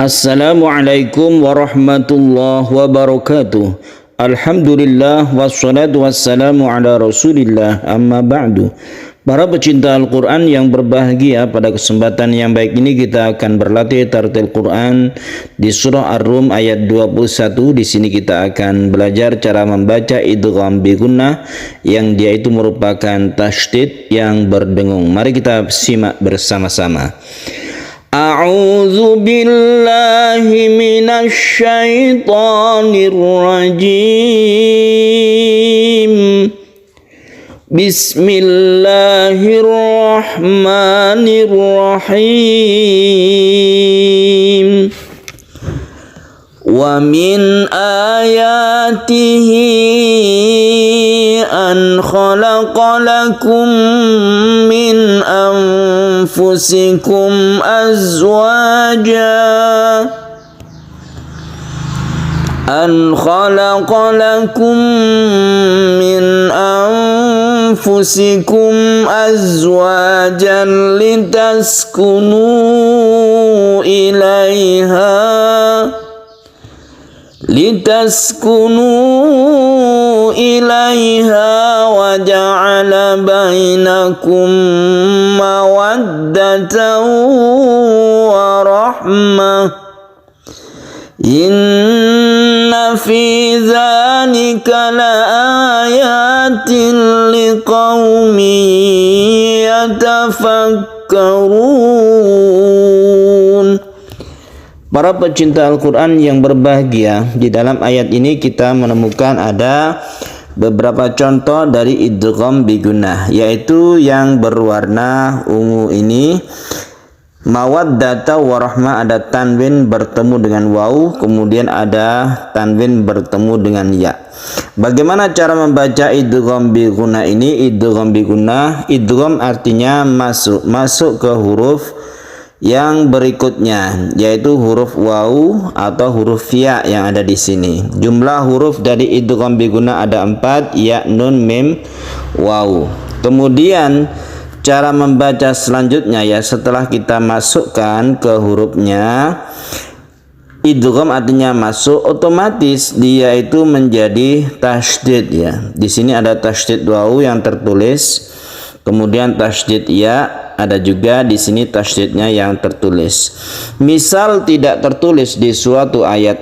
Assalamualaikum warahmatullahi wabarakatuh. Alhamdulillah wassalatu wassalamu ala rasulillah amma ba'du. Para pecinta Al-Quran yang berbahagia, pada kesempatan yang baik ini kita akan berlatih tartil Quran di surah Ar-Rum ayat 21. Di sini kita akan belajar cara membaca idgham bi gunnah yang dia itu merupakan tasydid yang berdengung. Mari kita simak bersama-sama. A'udzu billahi minasy syaithanir rajim. Bismillahirrahmanirrahim. Wa min ayatihi an khalaqa lakum min anfusikum azwaja litaskunu ilaiha wa ja'ala bainakum mawaddatan wa rahmah. Inna fi dzalika laayatin liqaumin yatafakkarun. Para pecinta Al-Quran yang berbahagia, di dalam ayat ini kita menemukan ada beberapa contoh dari idgham bi gunnah, yaitu yang berwarna ungu ini mawaddata warahmah, ada tanwin bertemu dengan waw, kemudian ada tanwin bertemu dengan ya. Bagaimana cara membaca idgham bi gunnah ini? Idgham bi gunnah, idgham artinya masuk ke huruf yang berikutnya, yaitu huruf waw atau huruf ya yang ada di sini. Jumlah huruf dari idgham bi gunnah ada 4, ya, nun, mim, waw. Kemudian cara membaca selanjutnya, ya, setelah kita masukkan ke hurufnya, idgham artinya masuk, otomatis dia itu menjadi tasydid, ya. Di sini ada tasydid waw yang tertulis, kemudian tasydid ya, ada juga di sini tasydidnya yang tertulis. Misal tidak tertulis di suatu ayat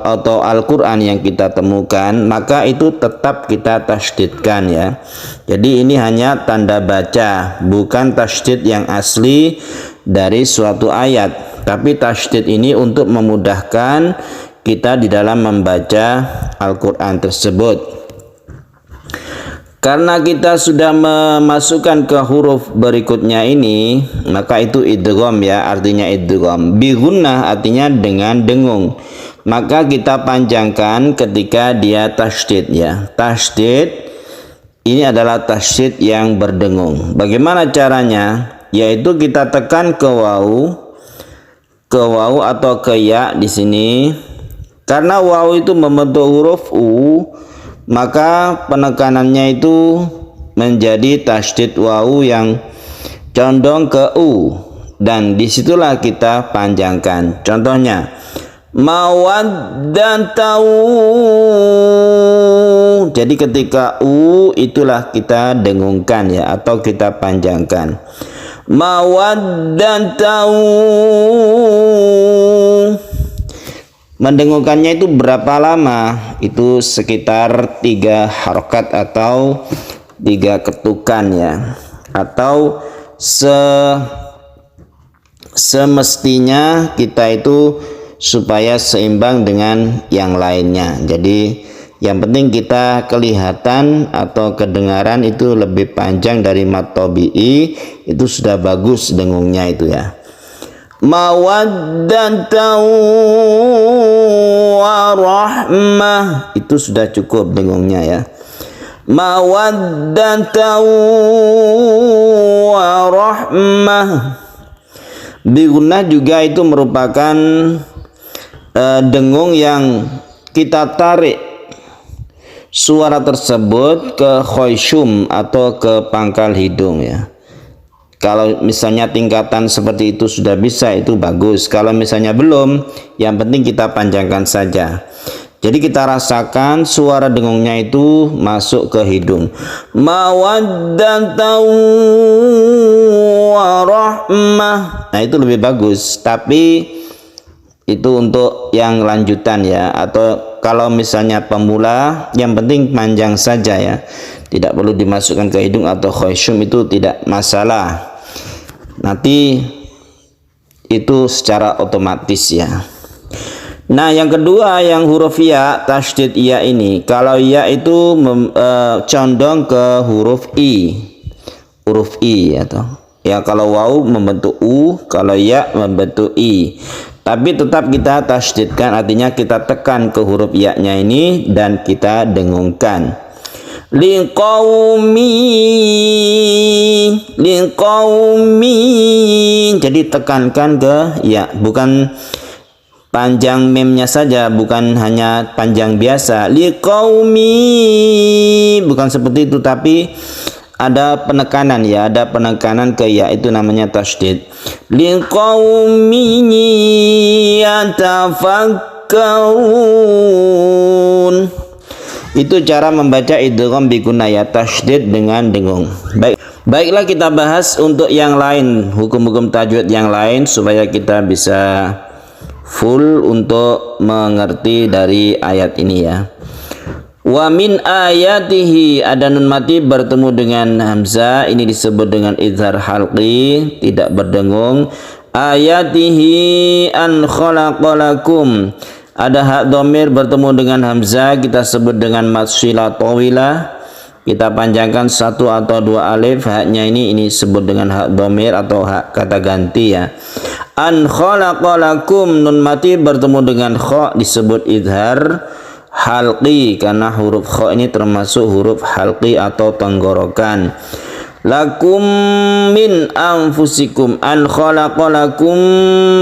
atau Al-Quran yang kita temukan, maka itu tetap kita tasydidkan, ya. Jadi ini hanya tanda baca, bukan tasydid yang asli dari suatu ayat. Tapi tasydid ini untuk memudahkan kita di dalam membaca Al-Quran tersebut. Karena kita sudah memasukkan ke huruf berikutnya ini, maka itu idgham, ya, artinya idgham. Bi gunnah artinya dengan dengung. Maka kita panjangkan ketika dia tasydid, ya. Tasydid ini adalah tasydid yang berdengung. Bagaimana caranya? Yaitu kita tekan ke waw atau ke ya di sini. Karena waw itu membentuk huruf u, maka penekanannya itu menjadi tasydid waw yang condong ke u, dan disitulah kita panjangkan. Contohnya mawaddatan, jadi ketika u itulah kita dengungkan, ya, atau kita panjangkan. Mawaddatan, mendengungkannya itu berapa lama? Itu sekitar 3 harokat atau 3 ketukan, ya. Atau semestinya kita itu supaya seimbang dengan yang lainnya. Jadi yang penting kita kelihatan atau kedengaran itu lebih panjang dari mad tabi'i, itu sudah bagus dengungnya itu, ya. Mawaddatan wa rahmah, itu sudah cukup dengungnya, ya. Mawaddatan wa rahmah. Bi gunnah juga itu merupakan dengung yang kita tarik suara tersebut ke khoisyum atau ke pangkal hidung, ya. Kalau misalnya tingkatan seperti itu sudah bisa, itu bagus. Kalau misalnya belum, yang penting kita panjangkan saja. Jadi kita rasakan suara dengungnya itu masuk ke hidung. Mawaddatan wa rahmah. Nah, itu lebih bagus. Tapi itu untuk yang lanjutan ya. Atau kalau misalnya pemula, yang penting panjang saja ya. Tidak perlu dimasukkan ke hidung atau khusyum, itu tidak masalah. Nanti itu secara otomatis ya. Nah, yang kedua yang huruf ya, tasydid ya ini. Kalau ya itu condong ke huruf i. Huruf i atau ya, kalau waw membentuk u, kalau ya membentuk i. Tapi tetap kita tasydidkan, artinya kita tekan ke huruf ya-nya ini dan kita dengungkan. Liqaumi, jadi tekankan ke ya, bukan panjang memnya saja, bukan hanya panjang biasa. Liqaumi, bukan seperti itu, tapi ada penekanan ya, ada penekanan ke ya, itu namanya tasydid. Liqaumi yatafakkarun. Itu cara membaca idgham bi gunnah ya, tasydid dengan dengung. Baiklah, kita bahas untuk yang lain, hukum-hukum tajwid yang lain, supaya kita bisa full untuk mengerti dari ayat ini ya. Wa min ayatihi, ada nun mati bertemu dengan hamzah, ini disebut dengan izhar halqi, tidak berdengung. Ayatihi an khalaqalakum, ada hak dhamir bertemu dengan hamzah, kita sebut dengan mad shilah tawilah. Kita panjangkan satu atau dua alif, haknya ini disebut dengan hak dhamir atau hak kata ganti ya. An khalaqalakum, nun mati bertemu dengan kha, disebut izhar halqi, karena huruf kha ini termasuk huruf halqi atau tenggorokan. Lakum min anfusikum, an khalaqalakum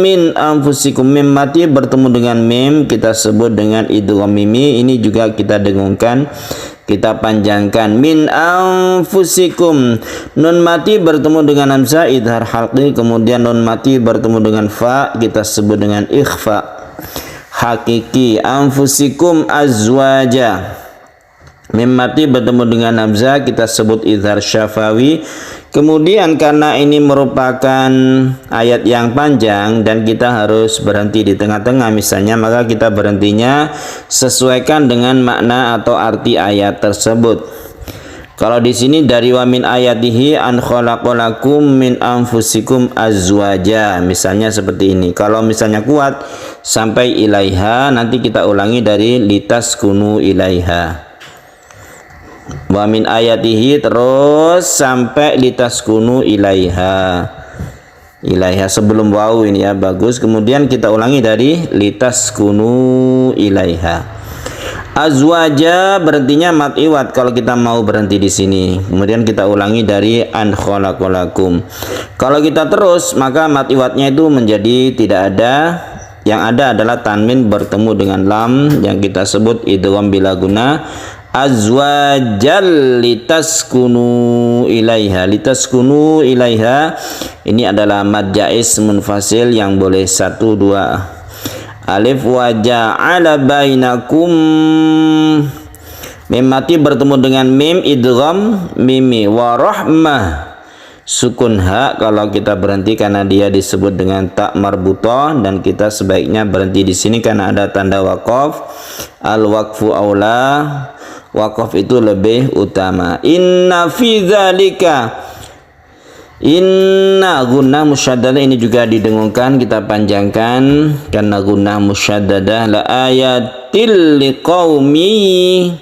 min anfusikum, mim mati bertemu dengan mim, kita sebut dengan idgham mimi, ini juga kita dengungkan, kita panjangkan. Min anfusikum, nun mati bertemu dengan hamzah, idhar halqi, kemudian nun mati bertemu dengan fa, kita sebut dengan ikhfa hakiki. Anfusikum azwaja, mim mati bertemu dengan hamzah, kita sebut izhar syafawi. Kemudian karena ini merupakan ayat yang panjang dan kita harus berhenti di tengah-tengah misalnya, maka kita berhentinya sesuaikan dengan makna atau arti ayat tersebut. Kalau di sini dari wa min ayatihi an khalaqalakum min anfusikum azwaja, misalnya seperti ini. Kalau misalnya kuat sampai ilaiha, nanti kita ulangi dari litaskunu ilaiha. Wa min ayatihi terus sampai litaskunu ilaiha. Ilaiha sebelum waw ini ya, bagus. Kemudian kita ulangi dari litaskunu ilaiha. Azwaja berhentinya mad iwad kalau kita mau berhenti di sini. Kemudian kita ulangi dari an khalaqalakum. Kalau kita terus, maka mad iwadnya itu menjadi tidak ada. Yang ada adalah tanwin bertemu dengan lam yang kita sebut idgham bila guna. Azwajal litaskunu ilaiha. Litaskunu ilaiha ini adalah mad jaiz munfasil yang boleh 1, 2 alif. Wa ja'ala bainakum, mim mati bertemu dengan mim, idgham mimi. Wa rahmah, sukun hak kalau kita berhenti karena dia disebut dengan tak marbutah, dan kita sebaiknya berhenti di sini karena ada tanda waqaf. Al waqfu aula, waqaf itu lebih utama. Inna fi dzalika, inna gunnah musyaddadah ini juga didengungkan, kita panjangkan karena gunnah musyaddadah. La ayatil liqaumi,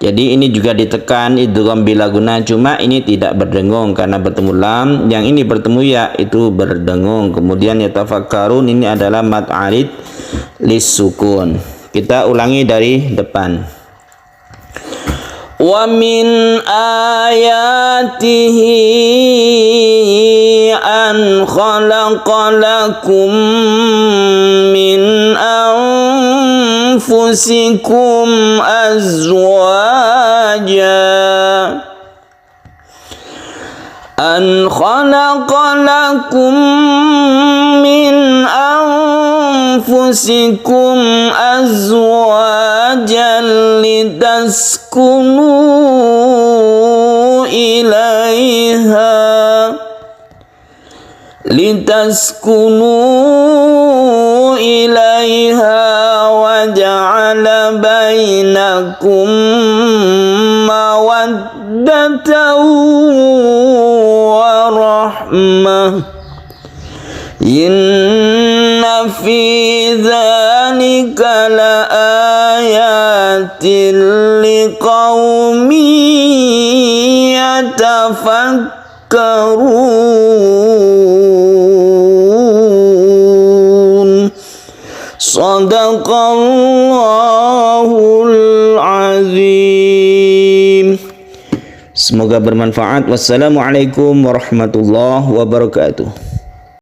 jadi ini juga ditekan idgham bila guna, cuma ini tidak berdengung karena bertemu lam. Yang ini bertemu ya, itu berdengung. Kemudian yatafakkarun ini adalah mad arid lis sukun. Kita ulangi dari depan. Wa min ayatihi an khalaqalakum min anfusikum azwaja. أن خلق لكم من أنفسكم أزواجا لتسكنوا إليها وجعل بينكم مودة ورحمة إن في ذلك لآيات لقوم يتفكرون. Sadaqallahul azim. Semoga bermanfaat. Wassalamualaikum warahmatullahi wabarakatuh.